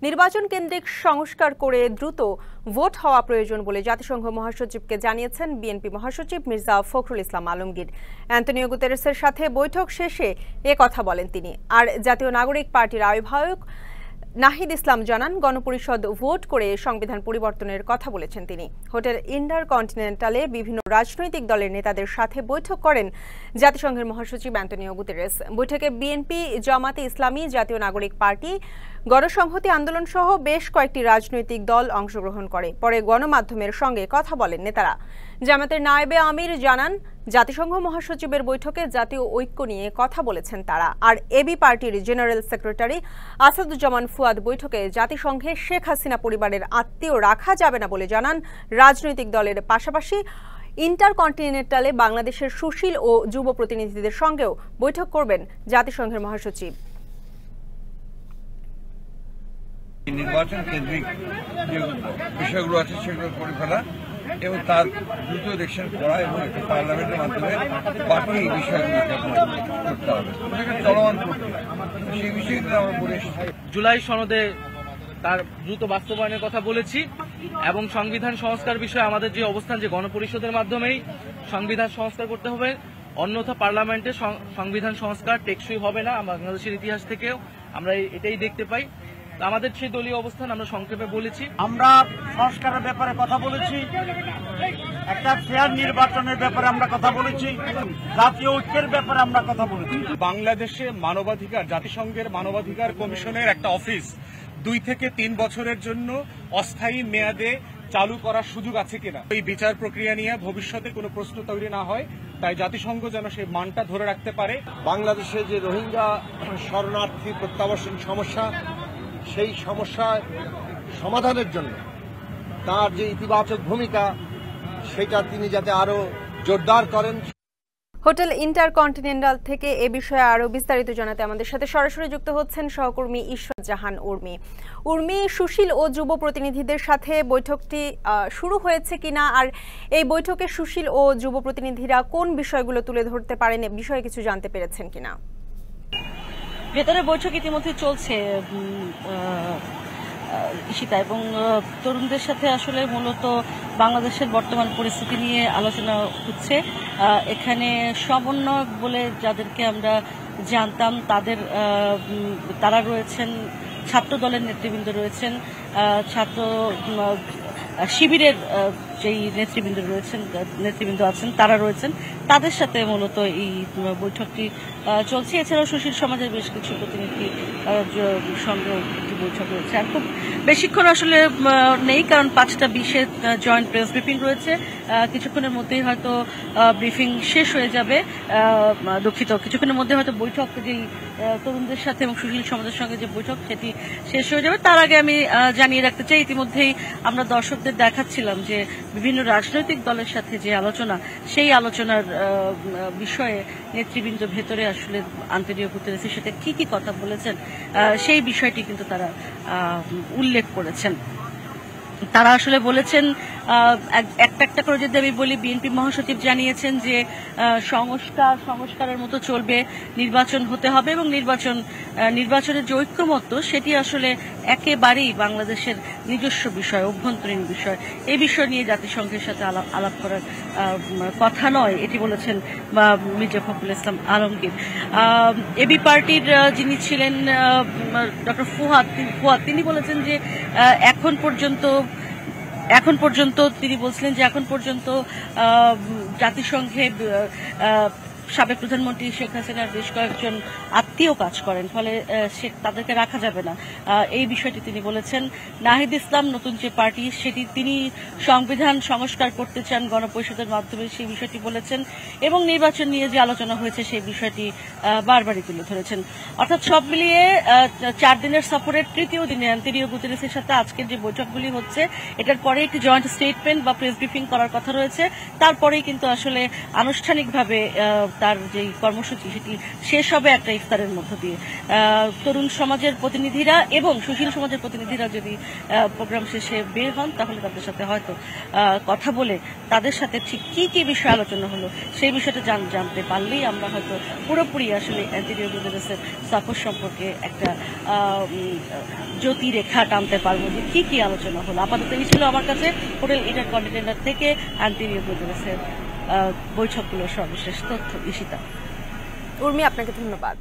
নির্বাচন কেন্দ্রিক সংস্কার করে দ্রুত ভোট হওয়া প্রয়োজন বলে জাতিসংঘ মহাসচিবকে জানিয়েছেন বিএনপি মহাসচিব মির্জা ফখরুল ইসলাম আলমগীর। অ্যান্তনিও গুতেরেসের সাথে বৈঠক শেষে কথা বলেন তিনি। আর জাতীয় নাগরিক পার্টির আহ্বায়ক নাহিদ ইসলাম জানান, গণপরিষদ ভোট করে সংবিধান পরিবর্তনের কথা বলেছেন তিনি। হোটেল ইন্টারকন্টিনেন্টালে বিভিন্ন রাজনৈতিক দলের নেতাদের সাথে বৈঠক করেন জাতিসংঘের মহাসচিব অ্যান্তনিও গুতেরেস। বৈঠকে বিএনপি, জামাতে ইসলামী, জাতীয় নাগরিক পার্টি, গণসংহতি আন্দোলন সহ বেশ কয়েকটি রাজনৈতিক দল অংশগ্রহণ করে। পরে গণমাধ্যমের সঙ্গে কথা বলেন নেতারা। জামাতের নায়েবে আমির জানান, জাতিসংঘ মহাসচিবের বৈঠকে জাতীয় ঐক্য নিয়ে কথা বলেছেন তারা। আর এবি পার্টির জেনারেল সেক্রেটারি আসাদুজ্জামান ফুয়াদ বৈঠকে জাতিসংঘে শেখ হাসিনা পরিবারের আত্মীয় রাখা যাবে না বলে জানান। রাজনৈতিক দলের পাশাপাশি ইন্টারকন্টিনেন্টালে বাংলাদেশের সুশীল ও যুব প্রতিনিধিদের সঙ্গেও বৈঠক করবেন জাতিসংঘের মহাসচিব। নির্বাচন কেন্দ্রিক যে বিষয়গুলো আছে সেগুলো করে ফেলা এবং তার দ্রুত ইলেকশন করা এবং একটা পার্লামেন্টের মাধ্যমে বাকি এই বিষয়গুলোকে করতে হবে, চলমান প্রক্রিয়া। সেই বিষয়গুলো আমরা বলে এসেছি। জুলাই সনদে তার দ্রুত বাস্তবায়নের কথা বলেছি এবং সংবিধান সংস্কার বিষয়ে আমাদের যে অবস্থান, যে গণপরিষদের মাধ্যমেই সংবিধান সংস্কার করতে হবে, অন্যথা পার্লামেন্টে সংবিধান সংস্কার টেকসই হবে না। বাংলাদেশের ইতিহাস থেকেও আমরা এটাই দেখতে পাই। আমাদের সেই দলীয় অবস্থান আমরা সংক্ষেপে বলেছি। আমরা সংস্কারের ব্যাপারে কথা বলেছি, একটা ফেয়ার নির্বাচনের ব্যাপারে আমরা কথা বলেছি, জাতীয় ঐক্যের ব্যাপারে আমরা কথা বলেছি। বাংলাদেশে মানবাধিকার, জাতিসংঘের মানবাধিকার কমিশনের একটা অফিস 2 থেকে 3 বছরের জন্য অস্থায়ী মেয়াদে চালু করার সুযোগ আছে কিনা, এই বিচার প্রক্রিয়া নিয়ে ভবিষ্যতে কোনো প্রশ্ন তৈরি না হয়, তাই জাতিসংঘ যেন সেই মানটা ধরে রাখতে পারে। বাংলাদেশে যে রোহিঙ্গা শরণার্থী প্রত্যাবাসন সমস্যা, সেই সমস্যা সমাধানের জন্য তার যে ইতিবাচক ভূমিকা, সেটা তিনি যাতে আরো জোরদার করেন। হোটেল ইন্টারকন্টিনেন্টাল থেকে এ বিষয়ে আরো বিস্তারিত জানাতে আমাদের সাথে সরাসরি যুক্ত হচ্ছেন সহকর্মী ইশরাত জাহান উর্মি। সুশীল ও যুব প্রতিনিধিদের সাথে বৈঠকটি শুরু হয়েছে কিনা, আর এই বৈঠকে সুশীল ও যুব প্রতিনিধিরা কোন বিষয়গুলো তুলে ধরতে পারেন, এ বিষয়ে কিছু জানতে পেরেছেন কিনা? ভেতরে বৈঠক ইতিমধ্যে চলছে ঈশিতা, এবং তরুণদের সাথে আসলে মূলত বাংলাদেশের বর্তমান পরিস্থিতি নিয়ে আলোচনা হচ্ছে। এখানে সমন্বয়ক বলে যাদেরকে আমরা জানতাম তারা রয়েছেন, ছাত্র দলের নেতৃবৃন্দ রয়েছেন, ছাত্র শিবিরের যেই নেতৃবৃন্দ আছেন তারা রয়েছেন, তাদের সাথে মূলত এই বৈঠকটি চলছে। এছাড়াও সুশীল সমাজের বেশ কিছু প্রতিনিধি সঙ্গে একটি বৈঠক রয়েছে। আর খুব বেশিক্ষণ আসলে নেই, কারণ 5:20-এ জয়েন্ট প্রেস ব্রিফিং রয়েছে। কিছুক্ষণের মধ্যেই হয়তো ব্রিফিং শেষ হয়ে যাবে। কিছুক্ষণের মধ্যে হয়তো বৈঠক, যেই তরুণদের সাথে এবং সুশীল সমাজের সঙ্গে যে বৈঠক, সেটি শেষ হয়ে যাবে। তার আগে আমি জানিয়ে রাখতে চাই, ইতিমধ্যেই আমরা দর্শকদের দেখাচ্ছিলাম যে বিভিন্ন রাজনৈতিক দলের সাথে যে আলোচনা, সেই আলোচনার বিষয়ে নেতৃবৃন্দ ভেতরে আসলে অ্যান্তনিও গুতেরেসের সাথে কি কি কথা বলেছেন, সেই বিষয়টি কিন্তু তারা উল্লেখ করেছেন। তারা আসলে বলেছেন, একটা করে যদি আমি বলি, বিএনপি মহাসচিব জানিয়েছেন যে সংস্কারের মতো চলবে, নির্বাচন হতে হবে এবং নির্বাচনের যে ঐক্যমত্য, সেটি আসলে একেবারেই বাংলাদেশের নিজস্ব বিষয়, অভ্যন্তরীণ বিষয়। এই বিষয় নিয়ে জাতিসংঘের সাথে আলাপ করার কথা নয়, এটি বলেছেন মির্জা ফখরুল ইসলাম আলমগীর। এবি পার্টির যিনি ছিলেন ডক্টর ফুয়াদ, তিনি বলেছেন যে এখন পর্যন্ত তিনি বলছিলেন যে এখন পর্যন্ত জাতিসংঘে সাবেক প্রধানমন্ত্রী শেখ হাসিনার বেশ কয়েকজন আত্মীয় কাজ করেন, ফলে তাদেরকে রাখা যাবে না, এই বিষয়টি তিনি বলেছেন। নাহিদ ইসলাম, নতুন যে পার্টি, তিনি সংবিধান সংস্কার করতে চান গণপরিষদের মাধ্যমে, সেই বিষয়টি বলেছেন এবং নির্বাচন নিয়ে যে আলোচনা হয়েছে সেই বিষয়টি বারবারই তুলে ধরেছেন। অর্থাৎ সব মিলিয়ে 4 দিনের সফরের তৃতীয় দিনে অ্যান্তনিও গুতেরেসের সাথে আজকের যে বৈঠকগুলি হচ্ছে, এটার পরে একটি জয়েন্ট স্টেটমেন্ট বা প্রেস ব্রিফিং করার কথা রয়েছে। তারপরেই কিন্তু আসলে আনুষ্ঠানিকভাবে তার যে কর্মসূচি, সেটি শেষ হবে একটা ইফতারের অনুষ্ঠানের মধ্য দিয়ে তরুণ সমাজের প্রতিনিধিরা এবং সুশীল সমাজের প্রতিনিধিরা যদি প্রোগ্রাম শেষে বের হন তাহলে তাদের সাথে হয়তো কথা বলে তাদের সাথে ঠিক কি কি বিষয় আলোচনা হলো সেই বিষয়টা জানতে পারলেই আমরা হয়তো পুরোপুরি আসলে অ্যান্টনিও গুতেরেসের সফর সম্পর্কে একটা জ্যোতিরেখা টানতে পারবো যে কি কি আলোচনা হলো। আপাতত এই ছিল আমার কাছে হোটেল ইন্টারকন্টিনেন্টাল থেকে অ্যান্টনিও গুতেরেসের বৈঠকগুলোর সর্বশেষ তথ্য। ঈশিতা। উর্মি, আপনাকে ধন্যবাদ।